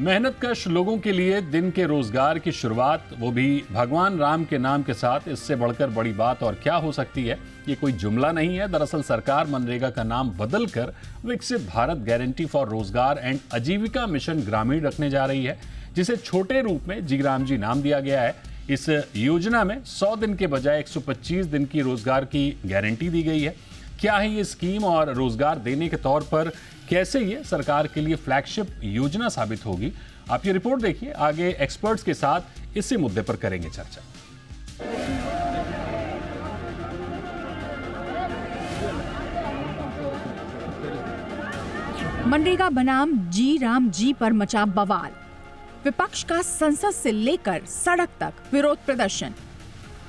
मेहनतकश लोगों के लिए दिन के रोजगार की शुरुआत, वो भी भगवान राम के नाम के साथ, इससे बढ़कर बड़ी बात और क्या हो सकती है। ये कोई जुमला नहीं है। दरअसल सरकार मनरेगा का नाम बदलकर विकसित भारत गारंटी फॉर रोजगार एंड आजीविका मिशन ग्रामीण रखने जा रही है, जिसे छोटे रूप में जीराम जी नाम दिया गया है। इस योजना में 100 दिन के बजाय 125 दिन की रोजगार की गारंटी दी गई है। क्या है ये स्कीम और रोजगार देने के तौर पर कैसे ये सरकार के लिए फ्लैगशिप योजना साबित होगी, आप ये रिपोर्ट देखिए। आगे एक्सपर्ट्स के साथ इसी मुद्दे पर करेंगे चर्चा। मनरेगा बनाम जी राम जी पर मचा बवाल। विपक्ष का संसद से लेकर सड़क तक विरोध प्रदर्शन।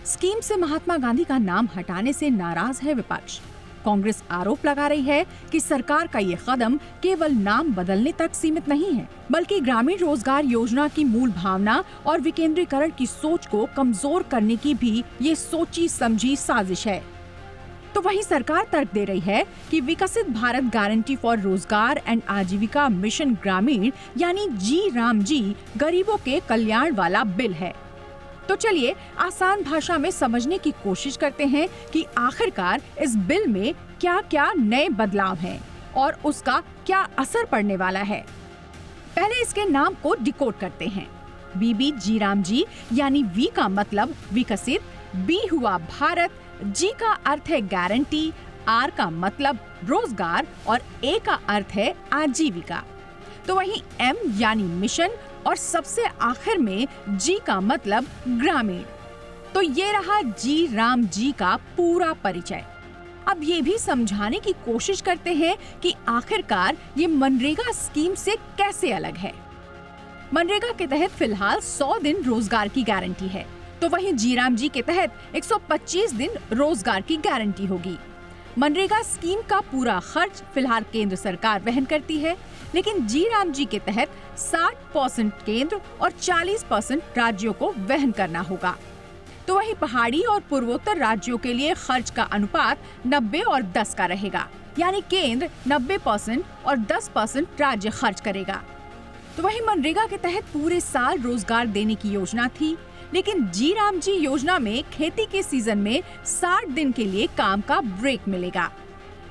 स्कीम से महात्मा गांधी का नाम हटाने से नाराज है विपक्ष। कांग्रेस आरोप लगा रही है कि सरकार का ये कदम केवल नाम बदलने तक सीमित नहीं है, बल्कि ग्रामीण रोजगार योजना की मूल भावना और विकेंद्रीकरण की सोच को कमजोर करने की भी ये सोची समझी साजिश है। तो वहीं सरकार तर्क दे रही है कि विकसित भारत गारंटी फॉर रोजगार एंड आजीविका मिशन ग्रामीण यानी जी राम जी गरीबों के कल्याण वाला बिल है। तो चलिए आसान भाषा में समझने की कोशिश करते हैं कि आखिरकार इस बिल में क्या क्या नए बदलाव हैं और उसका क्या असर पड़ने वाला है। पहले इसके नाम को डिकोड करते हैं। बीबी जी राम जी यानी वी का मतलब विकसित, बी हुआ भारत, जी का अर्थ है गारंटी, आर का मतलब रोजगार और ए का अर्थ है आजीविका। तो वहीं एम यानी मिशन और सबसे आखिर में जी का मतलब ग्रामीण। तो ये रहा जी राम जी का पूरा परिचय। अब ये भी समझाने की कोशिश करते हैं कि आखिरकार ये मनरेगा स्कीम से कैसे अलग है। मनरेगा के तहत फिलहाल 100 दिन रोजगार की गारंटी है, तो वहीं जी राम जी के तहत 125 दिन रोजगार की गारंटी होगी। मनरेगा स्कीम का पूरा खर्च फिलहाल केंद्र सरकार वहन करती है, लेकिन जी राम जी के तहत 60% केंद्र और 40% राज्यों को वहन करना होगा। तो वहीं पहाड़ी और पूर्वोत्तर राज्यों के लिए खर्च का अनुपात 90 और 10 का रहेगा, यानी केंद्र 90% और 10% राज्य खर्च करेगा। तो वहीं मनरेगा के तहत पूरे साल रोजगार देने की योजना थी, लेकिन जी राम जी योजना में खेती के सीजन में 60 दिन के लिए काम का ब्रेक मिलेगा।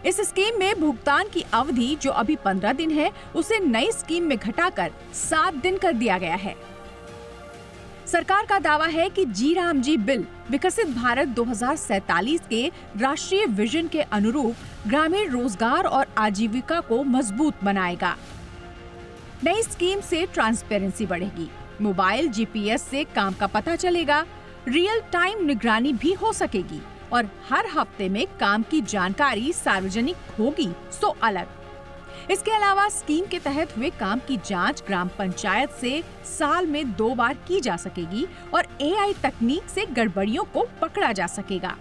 इस स्कीम में भुगतान की अवधि जो अभी 15 दिन है, उसे नई स्कीम में घटाकर 7 दिन कर दिया गया है। सरकार का दावा है कि जी राम जी बिल विकसित भारत 2047 के राष्ट्रीय विजन के अनुरूप ग्रामीण रोजगार और आजीविका को मजबूत बनाएगा। नई स्कीम से ट्रांसपेरेंसी बढ़ेगी, मोबाइल जीपीएस से काम का पता चलेगा, रियल टाइम निगरानी भी हो सकेगी और हर हफ्ते में काम की जानकारी सार्वजनिक होगी, सो अलग। इसके अलावा स्कीम के तहत हुए काम की जांच ग्राम पंचायत से साल में 2 बार की जा सकेगी और एआई तकनीक से गड़बड़ियों को पकड़ा जा सकेगा।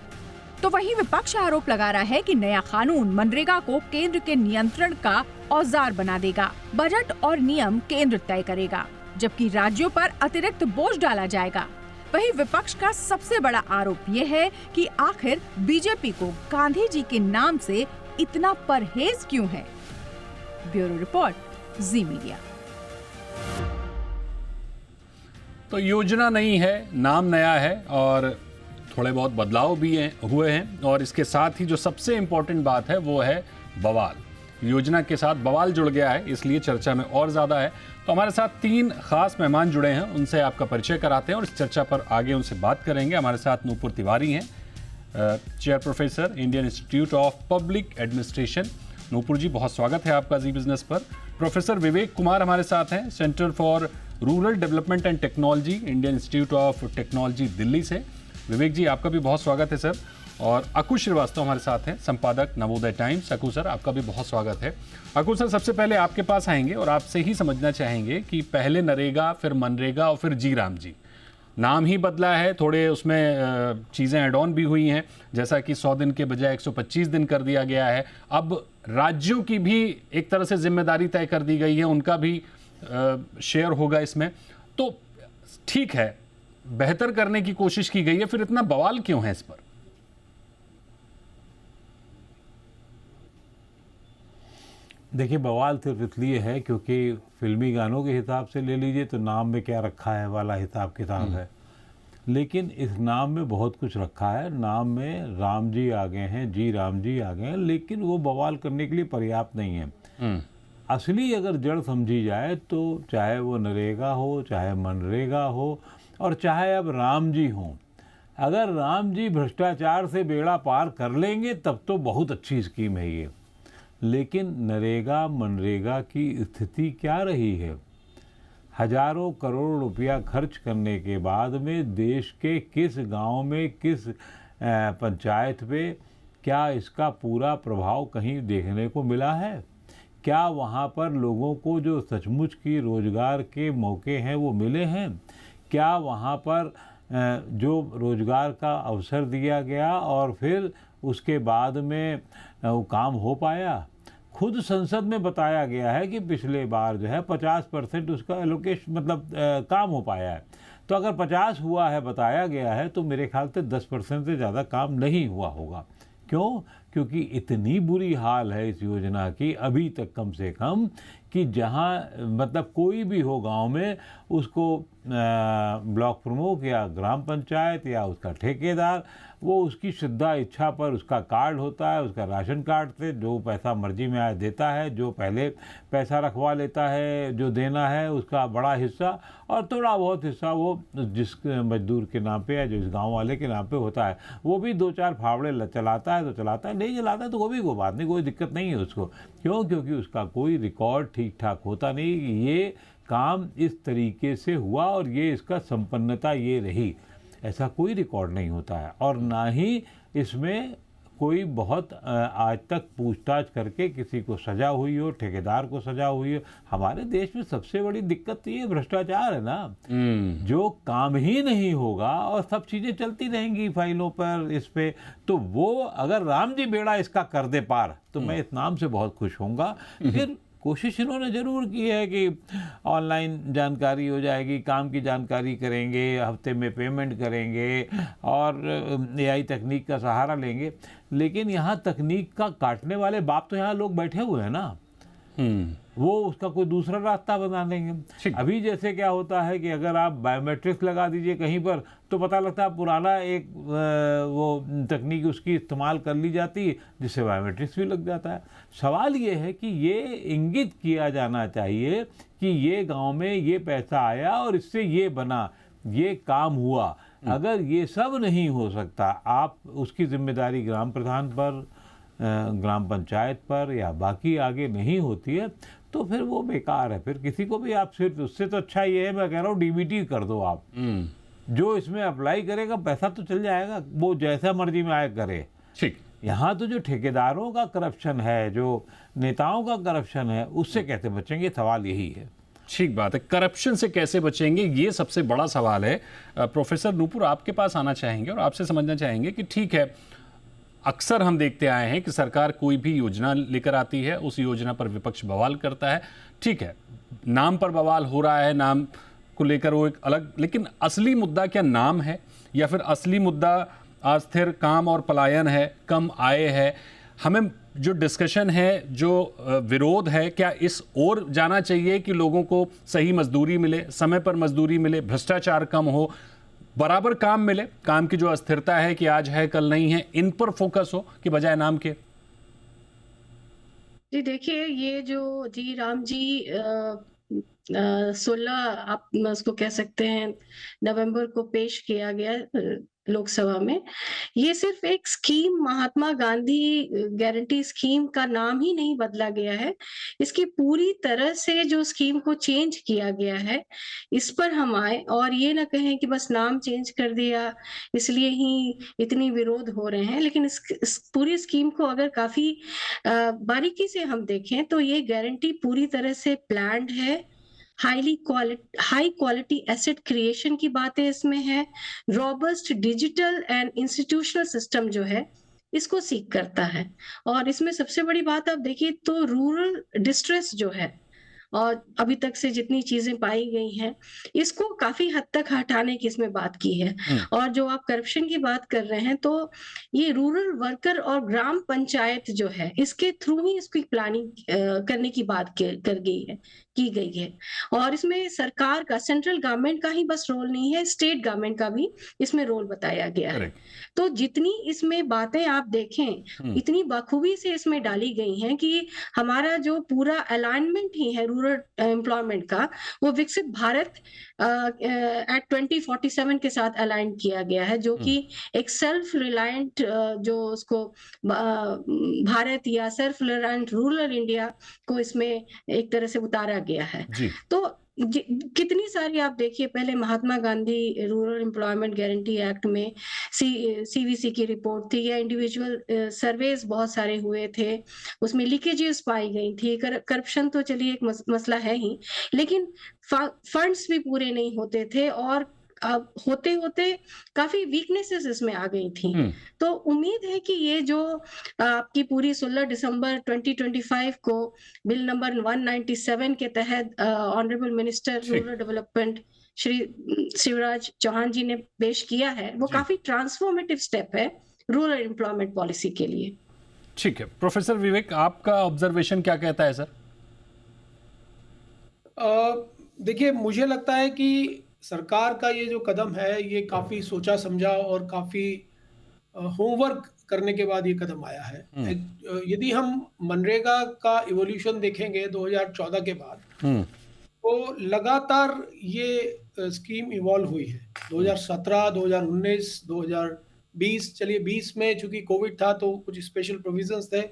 तो वहीं विपक्ष आरोप लगा रहा है कि नया कानून मनरेगा को केंद्र के नियंत्रण का औजार बना देगा। बजट और नियम केंद्र तय करेगा, जबकि राज्यों पर अतिरिक्त बोझ डाला जाएगा। वहीं विपक्ष का सबसे बड़ा आरोप ये है कि आखिर बीजेपी को गांधी जी के नाम से इतना परहेज क्यों है। ब्यूरो रिपोर्ट, जी मीडिया। तो योजना नई है, नाम नया है और थोड़े बहुत बदलाव भी हुए हैं, और इसके साथ ही जो सबसे इम्पोर्टेंट बात है वो है बवाल। योजना के साथ बवाल जुड़ गया है, इसलिए चर्चा में और ज़्यादा है। तो हमारे साथ 3 खास मेहमान जुड़े हैं, उनसे आपका परिचय कराते हैं और इस चर्चा पर आगे उनसे बात करेंगे। हमारे साथ नूपुर तिवारी हैं, chair professor, Indian institute of public administration. Nupur ji, बहुत स्वागत है आपका जी बिजनेस पर। प्रोफेसर विवेक कुमार हमारे साथ हैं, centre for rural development and technology, Indian institute of technology Delhi से। विवेक जी, आपका भी बहुत स्वागत है सर। और अकु श्रीवास्तव हमारे साथ हैं, संपादक नवोदय टाइम्स। अकु सर, आपका भी बहुत स्वागत है। अकु सर, सबसे पहले आपके पास आएंगे और आपसे ही समझना चाहेंगे कि पहले नरेगा, फिर मनरेगा और फिर जी राम जी, नाम ही बदला है, थोड़े उसमें चीज़ें एड ऑन भी हुई हैं, जैसा कि 100 दिन के बजाय 125 दिन कर दिया गया है। अब राज्यों की भी एक तरह से जिम्मेदारी तय कर दी गई है, उनका भी शेयर होगा इसमें। तो ठीक है, बेहतर करने की कोशिश की गई है, फिर इतना बवाल क्यों है इस पर? देखिए, बवाल सिर्फ इसलिए है क्योंकि फिल्मी गानों के हिसाब से ले लीजिए तो नाम में क्या रखा है वाला हिसाब किताब है। लेकिन इस नाम में बहुत कुछ रखा है। नाम में राम जी आ गए हैं, जी राम जी आ गए हैं, लेकिन वो बवाल करने के लिए पर्याप्त नहीं है। असली अगर जड़ समझी जाए तो चाहे वो नरेगा हो, चाहे मनरेगा हो, और चाहे अब राम जी हों, अगर राम जी भ्रष्टाचार से बेड़ा पार कर लेंगे तब तो बहुत अच्छी स्कीम है ये। लेकिन नरेगा मनरेगा की स्थिति क्या रही है? हजारों करोड़ रुपया खर्च करने के बाद में देश के किस गांव में, किस पंचायत पे क्या इसका पूरा प्रभाव कहीं देखने को मिला है? क्या वहाँ पर लोगों को जो सचमुच की रोजगार के मौके हैं वो मिले हैं? क्या वहाँ पर जो रोजगार का अवसर दिया गया और फिर उसके बाद में वो काम हो पाया? खुद संसद में बताया गया है कि पिछले बार जो है 50% उसका एलोकेशन मतलब काम हो पाया है। तो अगर 50 हुआ है, बताया गया है, तो मेरे ख्याल से 10% से ज़्यादा काम नहीं हुआ होगा। क्यों? क्योंकि इतनी बुरी हाल है इस योजना की अभी तक कम से कम कि जहाँ मतलब कोई भी हो गांव में, उसको ब्लॉक प्रमुख या ग्राम पंचायत या उसका ठेकेदार, वो उसकी श्रद्धा इच्छा पर उसका कार्ड होता है, उसका राशन कार्ड से जो पैसा मर्जी में आए देता है, जो पहले पैसा रखवा लेता है, जो देना है उसका बड़ा हिस्सा, और थोड़ा बहुत हिस्सा वो जिस मजदूर के नाम पे या जिस गांव वाले के नाम पे होता है, वो भी 2-4 फावड़े चलाता है तो चलाता है, नहीं चलाता है तो कोई बात नहीं, कोई दिक्कत नहीं है उसको। क्यों? क्योंकि उसका कोई रिकॉर्ड ठीक ठाक होता नहीं कि ये काम इस तरीके से हुआ और ये इसका संपन्नता ये रही, ऐसा कोई रिकॉर्ड नहीं होता है। और ना ही इसमें कोई बहुत आज तक पूछताछ करके किसी को सजा हुई हो, ठेकेदार को सजा हुई हो। हमारे देश में सबसे बड़ी दिक्कत तो ये भ्रष्टाचार है ना, जो काम ही नहीं होगा और सब चीज़ें चलती रहेंगी फाइलों पर इस पे। तो वो अगर राम जी बेड़ा इसका कर दे पार तो मैं इस नाम से बहुत खुश होऊंगा। फिर कोशिश इन्होंने ज़रूर की है कि ऑनलाइन जानकारी हो जाएगी, काम की जानकारी करेंगे, हफ्ते में पेमेंट करेंगे और एआई तकनीक का सहारा लेंगे। लेकिन यहाँ तकनीक का काटने वाले बाप तो यहाँ लोग बैठे हुए हैं ना, वो उसका कोई दूसरा रास्ता बना लेंगे। अभी जैसे क्या होता है कि अगर आप बायोमेट्रिक्स लगा दीजिए कहीं पर तो पता लगता है पुराना एक वो तकनीक उसकी इस्तेमाल कर ली जाती है जिससे बायोमेट्रिक्स भी लग जाता है। सवाल ये है कि ये इंगित किया जाना चाहिए कि ये गांव में ये पैसा आया और इससे ये बना, ये काम हुआ। अगर ये सब नहीं हो सकता, आप उसकी जिम्मेदारी ग्राम प्रधान पर, ग्राम पंचायत पर या बाकी आगे नहीं होती है तो फिर वो बेकार है। फिर किसी को भी आप सिर्फ, उससे तो अच्छा ये है, मैं कह रहा हूँ डीबीटी कर दो आप। जो इसमें अप्लाई करेगा पैसा तो चल जाएगा, वो जैसा मर्जी में आए करे। ठीक, यहाँ तो जो ठेकेदारों का करप्शन है, जो नेताओं का करप्शन है, उससे कैसे बचेंगे, सवाल यही है। ठीक बात है। करप्शन से कैसे बचेंगे, ये सबसे बड़ा सवाल है। प्रोफेसर नूपुर, आपके पास आना चाहेंगे और आपसे समझना चाहेंगे कि ठीक है, अक्सर हम देखते आए हैं कि सरकार कोई भी योजना लेकर आती है, उस योजना पर विपक्ष बवाल करता है। ठीक है, नाम पर बवाल हो रहा है, नाम को लेकर वो एक अलग, लेकिन असली मुद्दा क्या नाम है या फिर असली मुद्दा अस्थिर काम और पलायन है, कम आय है? हमें जो डिस्कशन है, जो विरोध है, क्या इस ओर जाना चाहिए कि लोगों को सही मजदूरी मिले, समय पर मजदूरी मिले, भ्रष्टाचार कम हो, बराबर काम मिले, काम की जो अस्थिरता है कि आज है कल नहीं है, इन पर फोकस हो कि बजाय नाम के? जी देखिए, ये जो जी राम जी 16 आप उसको कह सकते हैं नवंबर को पेश किया गया लोकसभा में, ये सिर्फ एक scheme, Mahatma Gandhi guarantee scheme का नाम ही नहीं बदला गया है, इसकी पूरी तरह से जो स्कीम को चेंज किया गया है, इस पर हम आए और ये ना कहें कि बस नाम चेंज कर दिया इसलिए ही इतनी विरोध हो रहे हैं। लेकिन इस पूरी स्कीम को अगर काफी बारीकी से हम देखें तो ये गारंटी पूरी तरह से प्लान्ड है, हाई क्वालिटी एसेट क्रिएशन की बातें इसमें है, robust digital and institutional system जो है इसको सीक करता है। और इसमें सबसे बड़ी बात आप देखिए तो रूरल डिस्ट्रेस जो है और अभी तक से जितनी चीजें पाई गई हैं, इसको काफी हद तक हटाने की इसमें बात की है। और जो आप करप्शन की बात कर रहे हैं, तो ये रूरल वर्कर और ग्राम पंचायत जो है, इसके थ्रू ही इसकी प्लानिंग करने की बात की गई है। और इसमें सरकार का, सेंट्रल गवर्नमेंट का ही बस रोल नहीं है, स्टेट गवर्नमेंट का भी इसमें रोल बताया गया है। करेक्ट। तो जितनी इसमें बातें आप देखें, इतनी बखूबी से इसमें डाली गई हैं कि हमारा जो पूरा अलाइनमेंट ही है रूरल एम्प्लॉयमेंट का, वो विकसित भारत एट 2047 के साथ अलाइन किया गया है, जो कि एक सेल्फ रिलायंट जो उसको भारत या सेल्फ रिलायंट रूरल इंडिया को इसमें एक तरह से उतारा गया है। जी। तो कितनी सारी आप देखिए, पहले Mahatma Gandhi rural employment guarantee act में सीवीसी की रिपोर्ट थी, या इंडिविजुअल सर्वेज बहुत सारे हुए थे, उसमें लीकेजेस पाई गई थी। करप्शन तो चलिए एक मसला है ही, लेकिन फंड्स भी पूरे नहीं होते थे, और अब होते होते काफी वीकनेसेस इसमें आ गई थी। तो उम्मीद है कि ये जो आपकी पूरी 16 दिसंबर 2025 को बिल नंबर 197 के तहत honourable minister rural development Shri Shivraj Chouhan ji ने पेश किया है, वो काफी ट्रांसफॉर्मेटिव स्टेप है रूरल एम्प्लॉयमेंट पॉलिसी के लिए। ठीक है, प्रोफेसर विवेक, आपका ऑब्जर्वेशन क्या कहता है सर? देखिए, मुझे लगता है कि सरकार का ये जो कदम है, ये काफ़ी सोचा समझा और काफ़ी होमवर्क करने के बाद ये कदम आया है। यदि हम मनरेगा का इवोल्यूशन देखेंगे 2014 के बाद, तो लगातार ये स्कीम इवॉल्व हुई है। 2017, 2019, 2020, चलिए 20 में चूंकि कोविड था तो कुछ स्पेशल प्रोविजंस थे,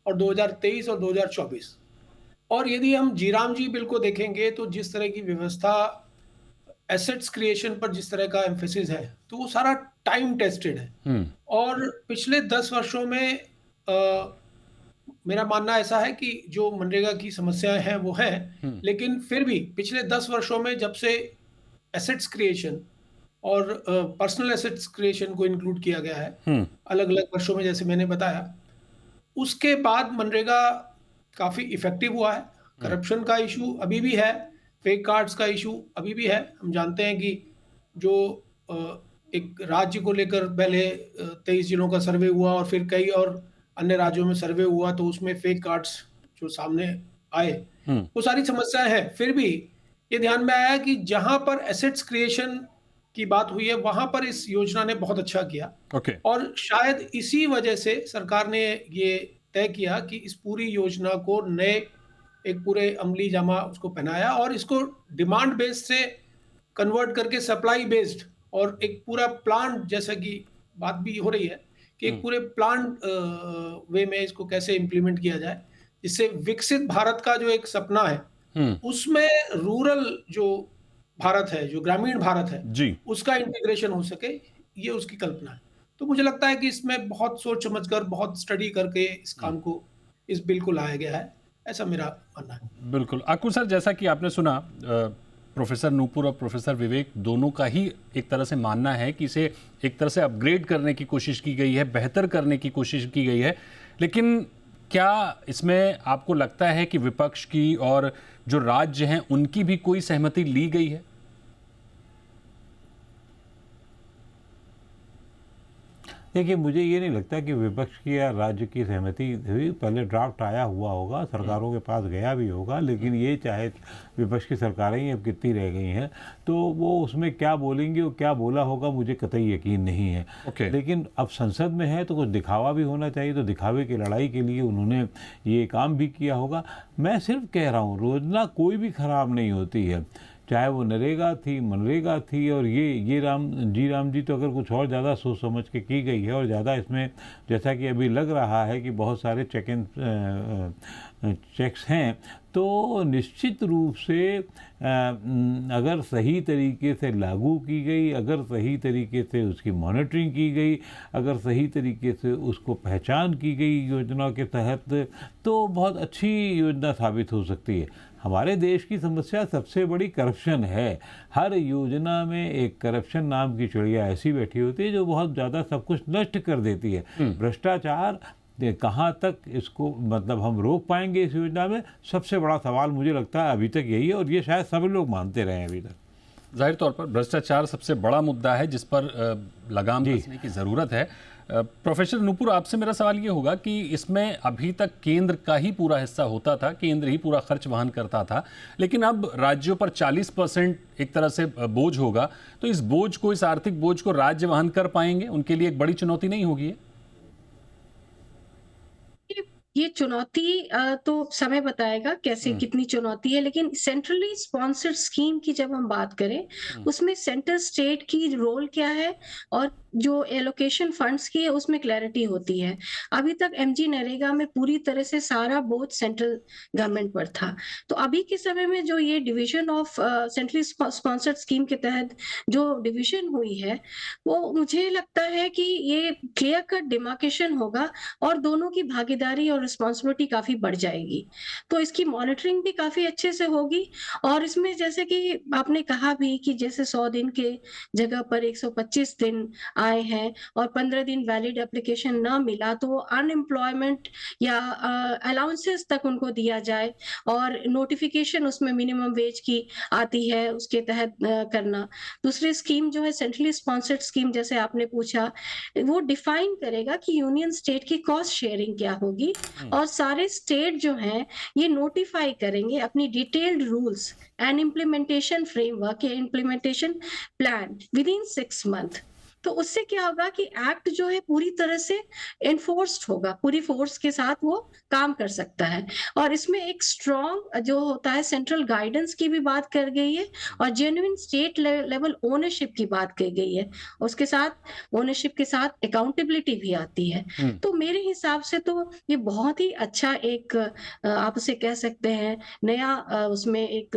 और 2023 और 2024। और यदि हम जीराम जी बिल को देखेंगे, तो जिस तरह की व्यवस्था, एसेट्स क्रिएशन पर जिस तरह का एम्फेसिस है, तो वो सारा टाइम टेस्टेड है। और पिछले 10 वर्षों में मेरा मानना ऐसा है कि जो मनरेगा की समस्याएं हैं वो हैं, लेकिन फिर भी पिछले 10 वर्षों में जब से एसेट्स क्रिएशन और पर्सनल एसेट्स क्रिएशन को इंक्लूड किया गया है अलग अलग वर्षों में, जैसे मैंने बताया, उसके बाद मनरेगा काफ़ी इफेक्टिव हुआ है। करप्शन का इशू अभी भी है, फेक कार्ड्स का इशू अभी भी है। हम जानते हैं कि जो एक राज्य को लेकर पहले 23 जिलों का सर्वे हुआ और फिर कई और अन्य राज्यों में सर्वे हुआ, तो उसमें फेक कार्ड्स जो सामने आए, वो सारी समस्याएं हैं। फिर भी ये ध्यान में आया कि जहां पर एसेट्स क्रिएशन की बात हुई है, वहां पर इस योजना ने बहुत अच्छा किया। और शायद इसी वजह से सरकार ने ये तय किया कि इस पूरी योजना को नए एक पूरे अमली जामा उसको पहनाया, और इसको डिमांड बेस्ड से कन्वर्ट करके सप्लाई बेस्ड, और एक पूरा प्लान, जैसा कि बात भी हो रही है कि एक पूरे प्लान वे में इसको कैसे इम्प्लीमेंट किया जाए, जिससे विकसित भारत का जो एक सपना है, उसमें रूरल जो भारत है, जो ग्रामीण भारत है जी, उसका इंटीग्रेशन हो सके, ये उसकी कल्पना है। तो मुझे लगता है कि इसमें बहुत सोच समझकर, बहुत स्टडी करके इस काम को, इस बिल को लाया गया है, ऐसा मेरा मानना है। बिल्कुल। अक्कू सर, जैसा कि आपने सुना, प्रोफेसर नूपुर और प्रोफेसर विवेक दोनों का ही एक तरह से मानना है कि इसे एक तरह से अपग्रेड करने की कोशिश की गई है, बेहतर करने की कोशिश की गई है। लेकिन क्या इसमें आपको लगता है कि विपक्ष की और जो राज्य हैं उनकी भी कोई सहमति ली गई है? देखिए, मुझे ये नहीं लगता कि विपक्ष की या राज्य की सहमति हुई। पहले ड्राफ्ट आया हुआ होगा, सरकारों के पास गया भी होगा, लेकिन ये चाहे विपक्ष की सरकारें ही अब कितनी रह गई हैं, तो वो उसमें क्या बोलेंगे और क्या बोला होगा मुझे कतई यकीन नहीं है। लेकिन अब संसद में है तो कुछ दिखावा भी होना चाहिए, तो दिखावे की लड़ाई के लिए उन्होंने ये काम भी किया होगा। मैं सिर्फ कह रहा हूँ, योजना कोई भी खराब नहीं होती है, चाहे वो नरेगा थी, मनरेगा थी, और ये राम जी तो अगर कुछ और ज़्यादा सोच समझ के की गई है, और ज़्यादा इसमें जैसा कि अभी लग रहा है कि बहुत सारे चेक्स हैं, तो निश्चित रूप से अगर सही तरीके से लागू की गई, अगर सही तरीके से उसकी मॉनिटरिंग की गई, अगर सही तरीके से उसको पहचान की गई योजना के तहत, तो बहुत अच्छी योजना साबित हो सकती है। हमारे देश की समस्या सबसे बड़ी करप्शन है। हर योजना में एक करप्शन नाम की चिड़िया ऐसी बैठी होती है जो बहुत ज़्यादा सब कुछ नष्ट कर देती है। भ्रष्टाचार कहाँ तक इसको मतलब हम रोक पाएंगे इस योजना में, सबसे बड़ा सवाल मुझे लगता है अभी तक यही है, और ये शायद सभी लोग मानते रहे हैं अभी तक। जाहिर तौर पर भ्रष्टाचार सबसे बड़ा मुद्दा है जिस पर लगाम कसने की ज़रूरत है। प्रोफेसर नूपुर, आपसे मेरा सवाल ये होगा कि इसमें अभी तक केंद्र का ही पूरा हिस्सा होता था, केंद्र ही पूरा खर्च वहन करता था, लेकिन अब राज्यों पर 40% एक तरह से बोझ होगा, तो इस बोझ को, इस आर्थिक बोझ को राज्य वहन कर पाएंगे? उनके लिए एक बड़ी चुनौती नहीं होगी ये? ये चुनौती तो समय बताएगा कैसे कितनी चुनौती है, लेकिन सेंट्रली स्पॉन्सर्ड स्कीम की जब हम बात करें, उसमें सेंटर स्टेट की रोल क्या है और जो एलोकेशन फंड्स की है उसमें क्लैरिटी होती है। अभी तक एमजी नरेगा में पूरी तरह से सारा बोझ सेंट्रल गवर्नमेंट पर था। तो अभी के समय में जो ये division of centrally sponsored scheme के तहत जो डिवीजन हुई है, वो मुझे लगता है कि ये क्लियर कट डिमार्केशन होगा और दोनों की भागीदारी और रिस्पॉन्सिबिलिटी काफी बढ़ जाएगी। तो इसकी मॉनिटरिंग भी काफी अच्छे से होगी और इसमें जैसे कि आपने कहा भी कि जैसे 100 दिन के जगह पर 125 दिन आए हैं और 15 दिन वैलिड एप्लीकेशन ना मिला तो अनएम्प्लॉयमेंट या अलाउंसेस तक उनको दिया जाए और नोटिफिकेशन उसमें मिनिमम वेज की आती है उसके तहत करना। दूसरी स्कीम जो है सेंट्रली स्पॉन्सर्ड स्कीम, जैसे आपने पूछा, वो डिफाइन करेगा कि यूनियन स्टेट की कॉस्ट शेयरिंग क्या होगी और सारे स्टेट जो हैं ये नोटिफाई करेंगे अपनी detailed rules and implementation framework या implementation plan within 6 month. तो उससे क्या होगा कि एक्ट जो है पूरी तरह से एनफोर्स्ड होगा, पूरी फोर्स के साथ वो काम कर सकता है और इसमें एक स्ट्रॉन्ग जो होता है सेंट्रल गाइडेंस की भी बात कर गई है और जेन्युइन स्टेट लेवल ओनरशिप की बात की गई है। उसके साथ ओनरशिप के साथ अकाउंटेबिलिटी भी आती है। तो मेरे हिसाब से तो ये बहुत ही अच्छा एक आप उसे कह सकते हैं नया उसमें एक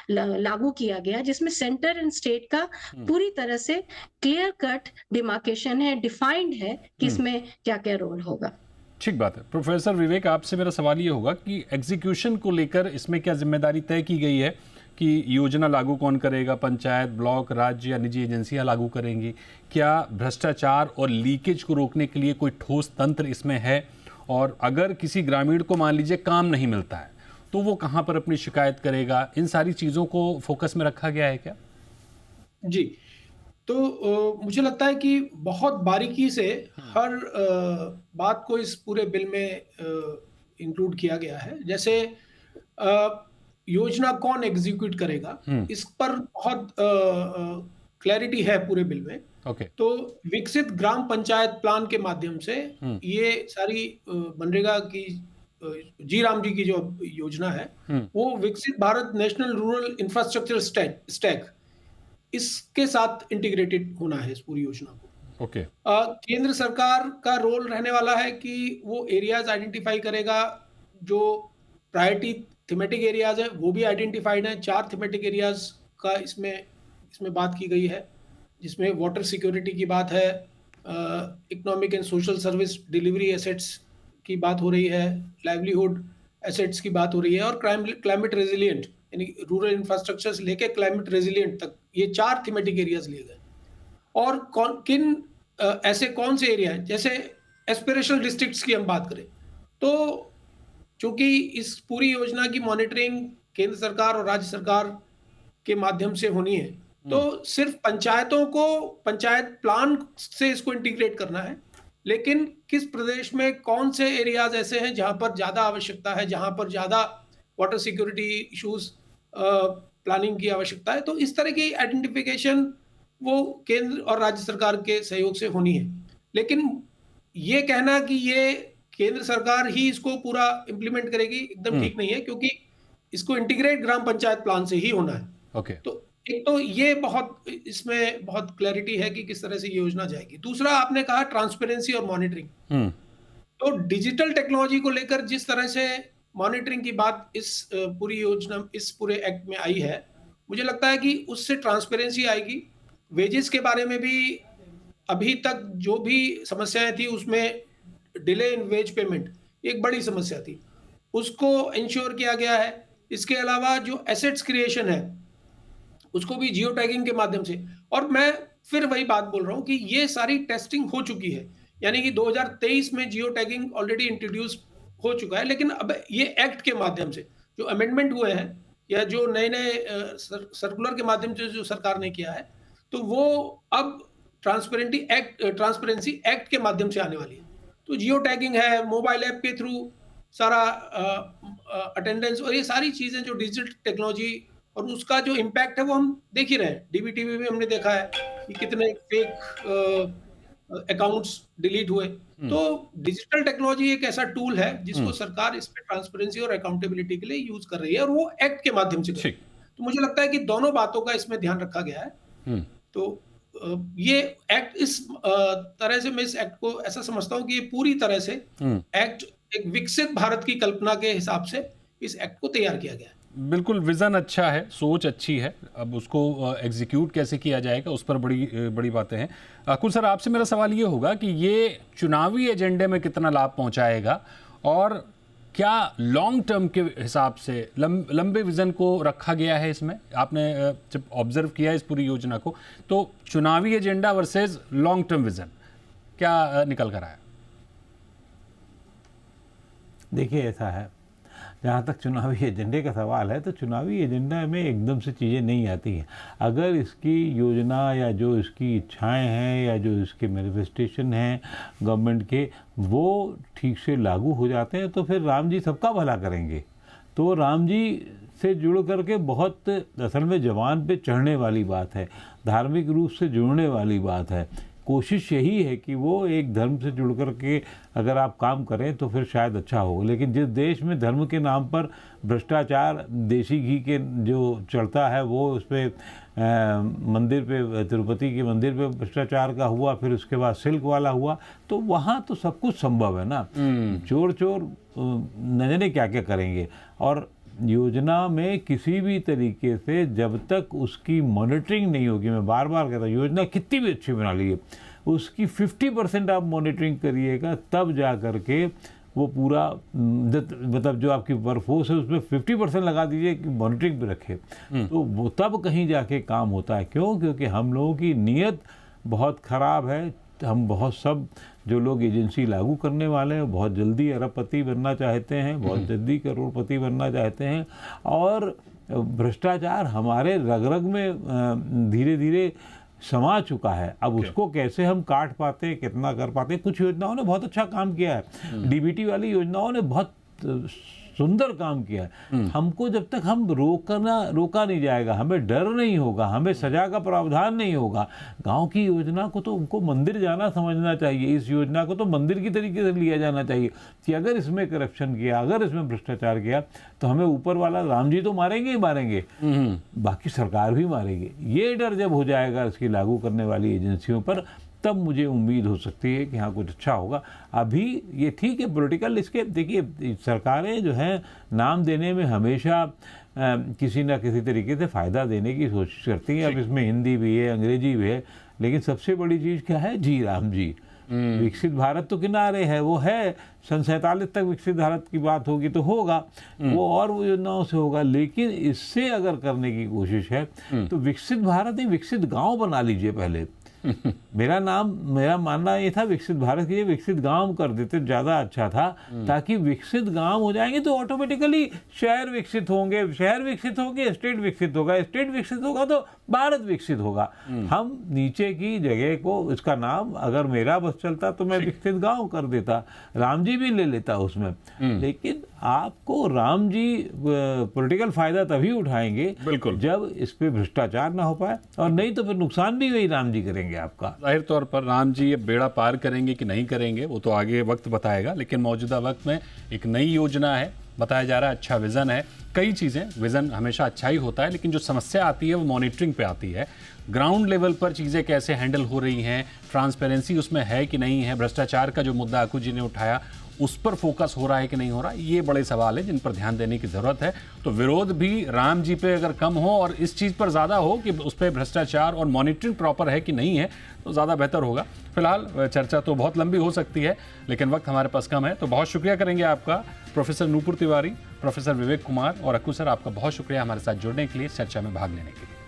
लागू किया गया जिसमें सेंटर एंड स्टेट का पूरी तरह से क्लियर कट डिमार्केशन है, डिफाइंड है कि इसमें क्या क्या रोल होगा। ठीक बात है। प्रोफेसर विवेक, आपसे मेरा सवाल ये होगा कि एग्जीक्यूशन को लेकर इसमें क्या जिम्मेदारी तय की गई है कि योजना लागू कौन करेगा? पंचायत, ब्लॉक, राज्य या निजी एजेंसियां लागू करेंगी? क्या भ्रष्टाचार और लीकेज को रोकने के लिए कोई ठोस तंत्र इसमें है? और अगर किसी ग्रामीण को मान लीजिए काम नहीं मिलता है तो वो कहाँ पर अपनी शिकायत करेगा? इन सारी चीज़ों को फोकस में रखा गया है क्या? जी, तो मुझे लगता है कि बहुत बारीकी से हर बात को इस पूरे बिल में इंक्लूड किया गया है। जैसे योजना कौन एग्जीक्यूट करेगा, इस पर बहुत क्लैरिटी है पूरे बिल में। तो विकसित ग्राम पंचायत प्लान के माध्यम से ये सारी मनरेगा की जी राम जी की जो योजना है वो विकसित Bharat national rural infrastructure stack इसके साथ इंटीग्रेटेड होना है इस पूरी योजना को। केंद्र सरकार का रोल रहने वाला है कि वो एरियाज आइडेंटिफाई करेगा, जो प्रायोरिटी थीमेटिक एरियाज है वो भी आइडेंटिफाइड है। 4 थीमेटिक एरियाज का इसमें बात की गई है, जिसमें वाटर सिक्योरिटी की बात है, economic and social service delivery assets की बात हो रही है, लाइवलीहुड एसेट्स की बात हो रही है और क्लाइमेट रेजिलिएंट यानी रूरल इंफ्रास्ट्रक्चर से लेकर क्लाइमेट रेजिलिएंट तक ये 4 थीमेटिक एरियाज लिए गए। और ऐसे कौन से एरिया हैं, जैसे एस्पिरेशनल डिस्ट्रिक्ट्स की हम बात करें तो चूंकि इस पूरी योजना की मॉनिटरिंग केंद्र सरकार और राज्य सरकार के माध्यम से होनी है, तो सिर्फ पंचायतों को पंचायत प्लान से इसको इंटीग्रेट करना है, लेकिन किस प्रदेश में कौन से एरियाज ऐसे हैं जहां पर ज्यादा आवश्यकता है, जहां पर ज्यादा वाटर सिक्योरिटी इश्यूज प्लानिंग की आवश्यकता है, तो इस तरह की आइडेंटिफिकेशन वो केंद्र और राज्य सरकार के सहयोग से होनी है। लेकिन ये कहना कि ये केंद्र सरकार ही इसको पूरा इंप्लीमेंट करेगी एकदम ठीक नहीं है, क्योंकि इसको इंटीग्रेट ग्राम पंचायत प्लान से ही होना है। तो एक तो ये इसमें बहुत क्लैरिटी है कि किस तरह से ये योजना जाएगी। दूसरा, आपने कहा ट्रांसपेरेंसी और मॉनिटरिंग। तो डिजिटल टेक्नोलॉजी को लेकर जिस तरह से मॉनिटरिंग की बात इस पूरे एक्ट में आई है, मुझे लगता है कि उससे ट्रांसपेरेंसी आएगी। वेजेस के बारे में भी अभी तक जो भी समस्याएं थी उसमें डिले इन वेज पेमेंट एक बड़ी समस्या थी, उसको इंश्योर किया गया है। इसके अलावा जो एसेट्स क्रिएशन है उसको भी जियो टैगिंग के माध्यम से, और मैं फिर वही बात बोल रहा हूँ कि ये सारी टेस्टिंग हो चुकी है। यानी कि 2023 में जियो टैगिंग ऑलरेडी इंट्रोड्यूस हो चुका है, लेकिन अब ये एक्ट के माध्यम से जो अमेंडमेंट हुए हैं या जो नए-नए सर्कुलर के माध्यम से जो सरकार ने किया है, तो वो अब ट्रांसपेरेंसी एक्ट के माध्यम से आने वाली है। तो जियो टैगिंग है, मोबाइल ऐप के थ्रू सारा अटेंडेंस और ये सारी चीज़ें जो डिजिटल टेक्नोलॉजी और उसका जो इम्पैक्ट है वो हम देख ही रहे हैं। डीबीटीवी में हमने देखा है कि कितने फेक अकाउंट्स डिलीट हुए। तो डिजिटल टेक्नोलॉजी एक ऐसा टूल है जिसको सरकार इस पे ट्रांसपेरेंसी और अकाउंटेबिलिटी के लिए यूज कर रही है और वो एक्ट के माध्यम से कर रही है। तो मुझे लगता है कि दोनों बातों का इसमें ध्यान रखा गया है। तो ये एक्ट इस तरह से मैं इस एक्ट को ऐसा समझता हूँ कि ये पूरी तरह से एक्ट एक विकसित भारत की कल्पना के हिसाब से इस एक्ट को तैयार किया गया है। बिल्कुल, विज़न अच्छा है, सोच अच्छी है, अब उसको एग्जीक्यूट कैसे किया जाएगा उस पर बड़ी बातें हैं। अकुल सर, आपसे मेरा सवाल ये होगा कि ये चुनावी एजेंडे में कितना लाभ पहुंचाएगा और क्या लॉन्ग टर्म के हिसाब से लंबे विज़न को रखा गया है इसमें? आपने जब ऑब्जर्व किया इस पूरी योजना को, तो चुनावी agenda versus long term vision क्या निकल कर आया? देखिए, ऐसा है, जहाँ तक चुनावी एजेंडे का सवाल है तो चुनावी एजेंडा में एकदम से चीज़ें नहीं आती हैं। अगर इसकी योजना या जो इसकी इच्छाएं हैं या जो इसके मैनिफेस्टेशन हैं गवर्नमेंट के वो ठीक से लागू हो जाते हैं तो फिर राम जी सबका भला करेंगे। तो राम जी से जुड़ करके बहुत असल में जवान पे चढ़ने वाली बात है, धार्मिक रूप से जुड़ने वाली बात है। कोशिश यही है कि वो एक धर्म से जुड़ कर के अगर आप काम करें तो फिर शायद अच्छा हो। लेकिन जिस देश में धर्म के नाम पर भ्रष्टाचार देसी घी के जो चढ़ता है वो उस पर मंदिर पे, तिरुपति के मंदिर पे भ्रष्टाचार का हुआ, फिर उसके बाद सिल्क वाला हुआ, तो वहाँ तो सब कुछ संभव है ना। चोर न जाने क्या क्या करेंगे। और योजना में किसी भी तरीके से जब तक उसकी मॉनिटरिंग नहीं होगी, मैं बार बार कहता हूँ, योजना कितनी भी अच्छी बना लीजिए, उसकी 50% आप मॉनिटरिंग करिएगा, तब जा कर के वो पूरा मतलब जो आपकी वर्कफोर्स है उसमें 50% लगा दीजिए कि मॉनिटरिंग भी रखे, तो वो तब कहीं जाके काम होता है। क्यों? क्योंकि हम लोगों की नीयत बहुत ख़राब है। हम बहुत सब जो लोग एजेंसी लागू करने वाले हैं बहुत जल्दी अरबपति बनना चाहते हैं, बहुत जल्दी करोड़पति बनना चाहते हैं, और भ्रष्टाचार हमारे रग रग में धीरे धीरे समा चुका है। अब उसको कैसे हम काट पाते हैं, कितना कर पाते हैं। कुछ योजनाओं ने बहुत अच्छा काम किया है, डीबीटी वाली योजनाओं ने बहुत सुंदर काम किया है। हमको जब तक हम रोका नहीं जाएगा, हमें डर नहीं होगा, हमें सजा का प्रावधान नहीं होगा। गांव की योजना को तो उनको मंदिर जाना समझना चाहिए, इस योजना को तो मंदिर की तरीके से लिया जाना चाहिए कि अगर इसमें करप्शन किया, अगर इसमें भ्रष्टाचार किया तो हमें ऊपर वाला राम जी तो मारेंगे ही मारेंगे, बाकी सरकार भी मारेगी। ये डर जब हो जाएगा इसकी लागू करने वाली एजेंसियों पर, तब मुझे उम्मीद हो सकती है कि हाँ कुछ अच्छा होगा। अभी ये ठीक है, पॉलिटिकल इसके देखिए सरकारें जो हैं नाम देने में हमेशा किसी ना किसी तरीके से फ़ायदा देने की कोशिश करती हैं। अब इसमें हिंदी भी है, अंग्रेजी भी है, लेकिन सबसे बड़ी चीज़ क्या है? जी राम जी। विकसित भारत तो किनारे है, वो है सन 47 तक विकसित भारत की बात होगी तो होगा वो, और वो योजनाओं से होगा। लेकिन इससे अगर करने की कोशिश है तो विकसित भारत नहीं, विकसित गांव बना लीजिए पहले। मेरा मानना ये था विकसित भारत के लिए विकसित गांव कर देते ज़्यादा अच्छा था, ताकि विकसित गांव हो जाएंगे तो ऑटोमेटिकली शहर विकसित होंगे, शहर विकसित होंगे, स्टेट विकसित होगा, स्टेट विकसित होगा तो भारत विकसित होगा। हम नीचे की जगह को, इसका नाम अगर मेरा बस चलता तो मैं विकसित गांव कर देता, राम जी भी ले लेता उसमें। लेकिन आपको राम जी पॉलिटिकल फायदा तभी उठाएंगे जब इस पे भ्रष्टाचार ना हो पाए, और नहीं तो फिर नुकसान भी वही राम जी करेंगे आपका। जाहिर तौर पर राम जी ये बेड़ा पार करेंगे कि नहीं करेंगे वो तो आगे वक्त बताएगा, लेकिन मौजूदा वक्त में एक नई योजना है, बताया जा रहा है अच्छा विज़न है। कई चीज़ें, विज़न हमेशा अच्छा ही होता है, लेकिन जो समस्या आती है वो मॉनिटरिंग पे आती है। ग्राउंड लेवल पर चीज़ें कैसे हैंडल हो रही हैं, ट्रांसपेरेंसी उसमें है कि नहीं है, भ्रष्टाचार का जो मुद्दा अकू जी ने उठाया उस पर फोकस हो रहा है कि नहीं हो रहा, ये बड़े सवाल है जिन पर ध्यान देने की ज़रूरत है। तो विरोध भी राम जी पे अगर कम हो और इस चीज़ पर ज़्यादा हो कि उस पर भ्रष्टाचार और मॉनिटरिंग प्रॉपर है कि नहीं है, तो ज़्यादा बेहतर होगा। फिलहाल चर्चा तो बहुत लंबी हो सकती है, लेकिन वक्त हमारे पास कम है, तो बहुत शुक्रिया करेंगे आपका प्रोफेसर नूपुर तिवारी, प्रोफेसर विवेक कुमार और अक्कू सर, आपका बहुत शुक्रिया हमारे साथ जुड़ने के लिए, चर्चा में भाग लेने के लिए।